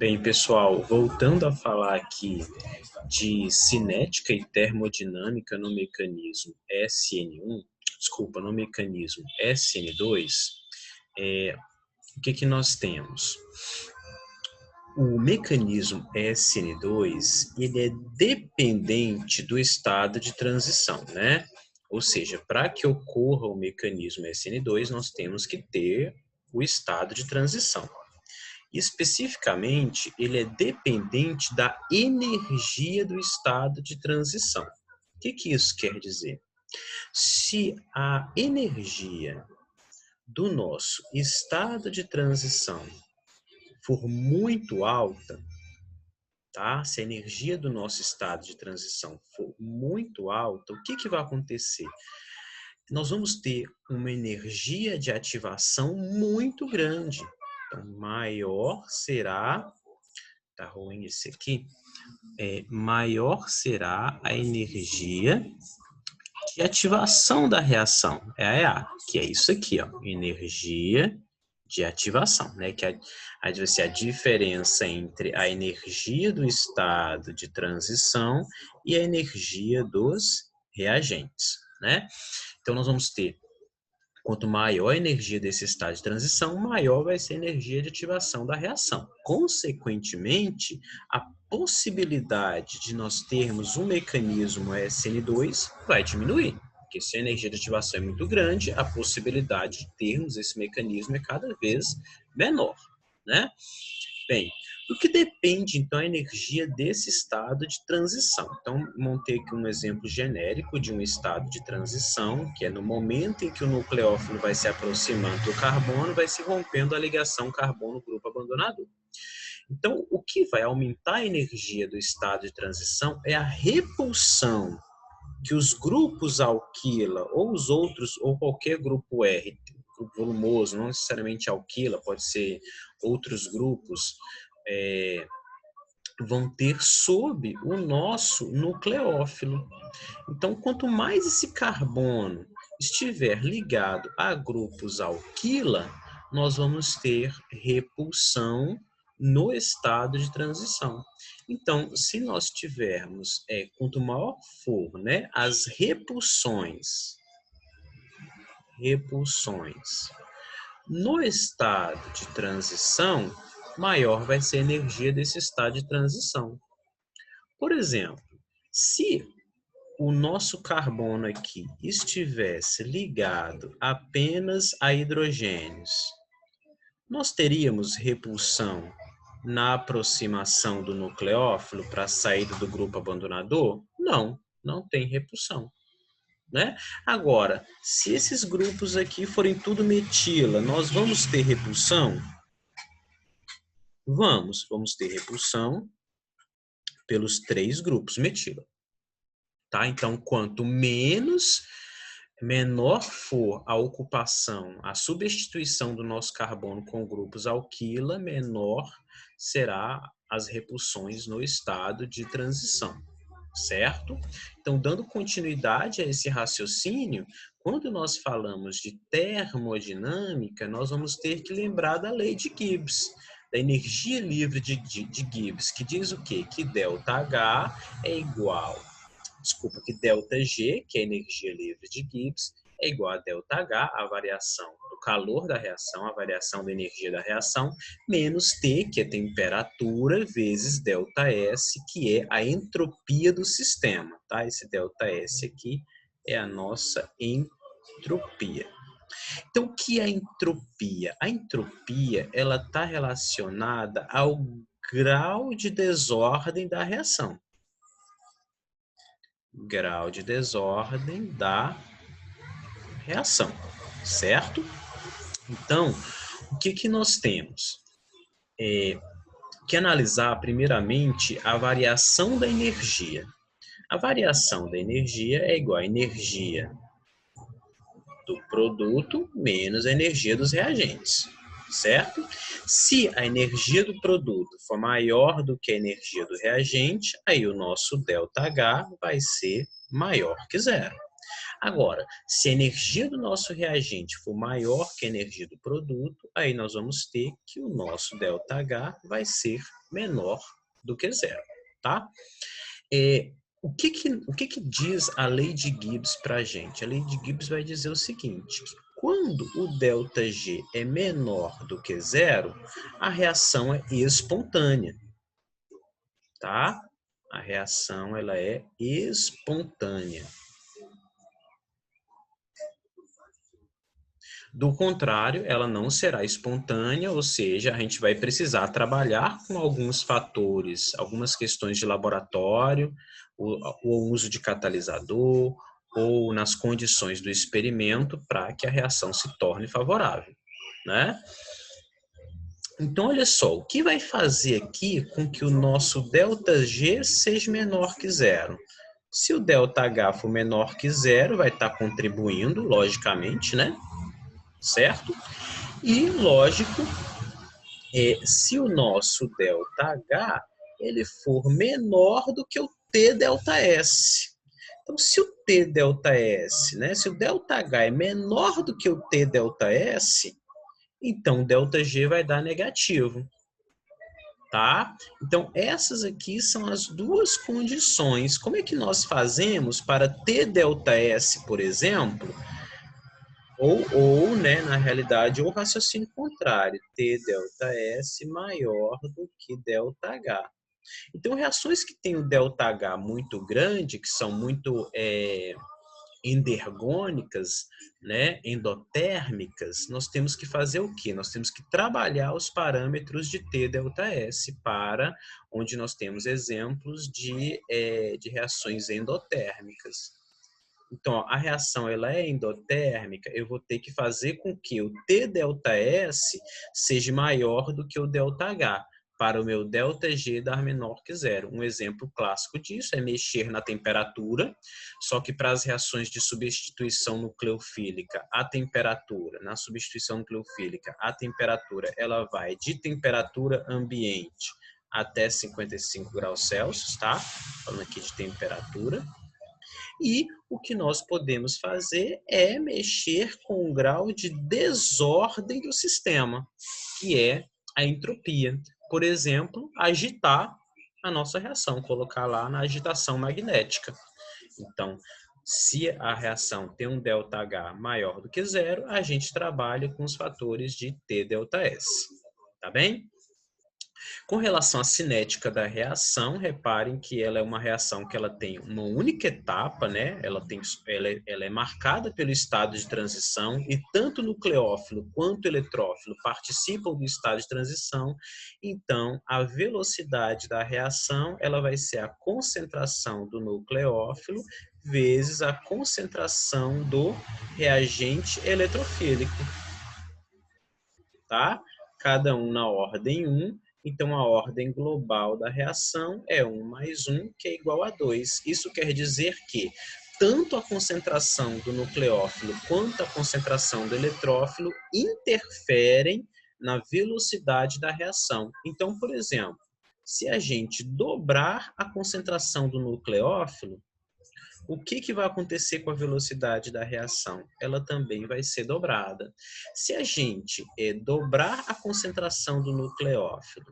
Bem, pessoal, voltando a falar aqui de cinética e termodinâmica no mecanismo SN1, desculpa, no mecanismo SN2, o que nós temos? O mecanismo SN2, ele é dependente do estado de transição, né? Ou seja, para que ocorra o mecanismo SN2, nós temos que ter o estado de transição. Especificamente, ele é dependente da energia do estado de transição. O que isso quer dizer? Se a energia do nosso estado de transição for muito alta, tá? Se a energia do nosso estado de transição for muito alta, o que vai acontecer? Nós vamos ter uma energia de ativação muito grande. Então, maior será, tá ruim esse aqui, maior será a energia de ativação da reação, é a EA, que é isso aqui, ó, energia de ativação, né? Que vai ser a diferença entre a energia do estado de transição e a energia dos reagentes, né? Então, nós vamos ter, quanto maior a energia desse estado de transição, maior vai ser a energia de ativação da reação. Consequentemente, a possibilidade de nós termos um mecanismo SN2 vai diminuir, porque se a energia de ativação é muito grande, a possibilidade de termos esse mecanismo é cada vez menor, né? Bem, do que depende, então, a energia desse estado de transição? Então, montei aqui um exemplo genérico de um estado de transição, que é no momento em que o nucleófilo vai se aproximando do carbono, vai se rompendo a ligação carbono-grupo abandonador. Então, o que vai aumentar a energia do estado de transição é a repulsão que os grupos alquila, ou os outros, ou qualquer grupo R, grupo volumoso, não necessariamente alquila, pode ser outros grupos, vão ter sob o nosso nucleófilo. Então, quanto mais esse carbono estiver ligado a grupos alquila, nós vamos ter repulsão no estado de transição. Então, se nós tivermos, quanto maior for, né, as repulsões no estado de transição, maior vai ser a energia desse estado de transição. Por exemplo, se o nosso carbono aqui estivesse ligado apenas a hidrogênios, nós teríamos repulsão na aproximação do nucleófilo para a saída do grupo abandonador? Não, não tem repulsão, né? Agora, se esses grupos aqui forem tudo metila, nós vamos ter repulsão? Vamos ter repulsão pelos 3 grupos metila. Tá? Então, quanto menor for a ocupação, a substituição do nosso carbono com grupos alquila, menor será as repulsões no estado de transição, certo? Então, dando continuidade a esse raciocínio, quando nós falamos de termodinâmica, nós vamos ter que lembrar da lei de Gibbs, da energia livre de Gibbs, que diz o quê? Que ΔH é igual, que ΔG, que é a energia livre de Gibbs, é igual a ΔH, a variação do calor da reação, a variação da energia da reação, menos T, que é a temperatura, vezes ΔS, que é a entropia do sistema. Tá? Esse ΔS aqui é a nossa entropia. Então, o que é a entropia? A entropia ela está relacionada ao grau de desordem da reação. Grau de desordem da reação, certo? Então, o que nós temos? Que analisar primeiramente a variação da energia. A variação da energia é igual à energia do produto menos a energia dos reagentes, certo? Se a energia do produto for maior do que a energia do reagente, aí o nosso ΔH vai ser maior que zero. Agora, se a energia do nosso reagente for maior que a energia do produto, aí nós vamos ter que o nosso ΔH vai ser menor do que zero, tá? O que que diz a lei de Gibbs para a gente? A lei de Gibbs vai dizer o seguinte, que quando o ΔG é menor do que zero, a reação é espontânea, tá? A reação ela é espontânea. Do contrário, ela não será espontânea, ou seja, a gente vai precisar trabalhar com alguns fatores, algumas questões de laboratório, o uso de catalisador, ou nas condições do experimento para que a reação se torne favorável, né? Então, olha só, o que vai fazer aqui com que o nosso ΔG seja menor que zero? Se o ΔH for menor que zero, vai estar contribuindo, logicamente, né? Certo? E, lógico, se o nosso ΔH ele for menor do que o TΔS. Então, se o TΔS, né, se o ΔH é menor do que o TΔS, então o ΔG vai dar negativo. Tá? Então, essas aqui são as duas condições. Como é que nós fazemos para TΔS, por exemplo, ou, né, na realidade, o raciocínio contrário, TΔS maior do que ΔH. Então, reações que têm o ΔH muito grande, que são muito endergônicas, né, endotérmicas, nós temos que fazer o quê? Nós temos que trabalhar os parâmetros de TΔS para onde nós temos exemplos de reações endotérmicas. Então, ó, a reação ela é endotérmica, eu vou ter que fazer com que o TΔS seja maior do que o ΔH, para o meu ΔG dar menor que zero. Um exemplo clássico disso é mexer na temperatura, só que para as reações de substituição nucleofílica, a temperatura, na substituição nucleofílica, a temperatura ela vai de temperatura ambiente até 55 graus Celsius, tá? Falando aqui de temperatura. E o que nós podemos fazer é mexer com o grau de desordem do sistema, que é a entropia. Por exemplo, agitar a nossa reação, colocar lá na agitação magnética. Então, se a reação tem um ΔH maior do que zero, a gente trabalha com os fatores de TΔS. Tá bem? Com relação à cinética da reação, reparem que ela é uma reação que ela tem uma única etapa, né? Ela é marcada pelo estado de transição e tanto o nucleófilo quanto o eletrófilo participam do estado de transição. Então, a velocidade da reação ela vai ser a concentração do nucleófilo vezes a concentração do reagente eletrofílico, tá? Cada um na ordem 1. Então, a ordem global da reação é 1 mais 1, que é igual a 2. Isso quer dizer que tanto a concentração do nucleófilo quanto a concentração do eletrófilo interferem na velocidade da reação. Então, por exemplo, se a gente dobrar a concentração do nucleófilo, o que vai acontecer com a velocidade da reação? Ela também vai ser dobrada. Se a gente dobrar a concentração do nucleófilo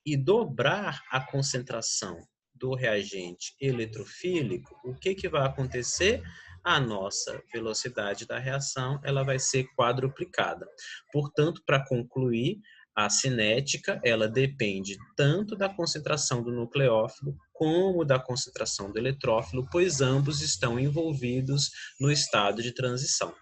e dobrar a concentração do reagente eletrofílico, o que vai acontecer? A nossa velocidade da reação ela vai ser quadruplicada. Portanto, para concluir, a cinética ela depende tanto da concentração do nucleófilo como da concentração do eletrófilo, pois ambos estão envolvidos no estado de transição.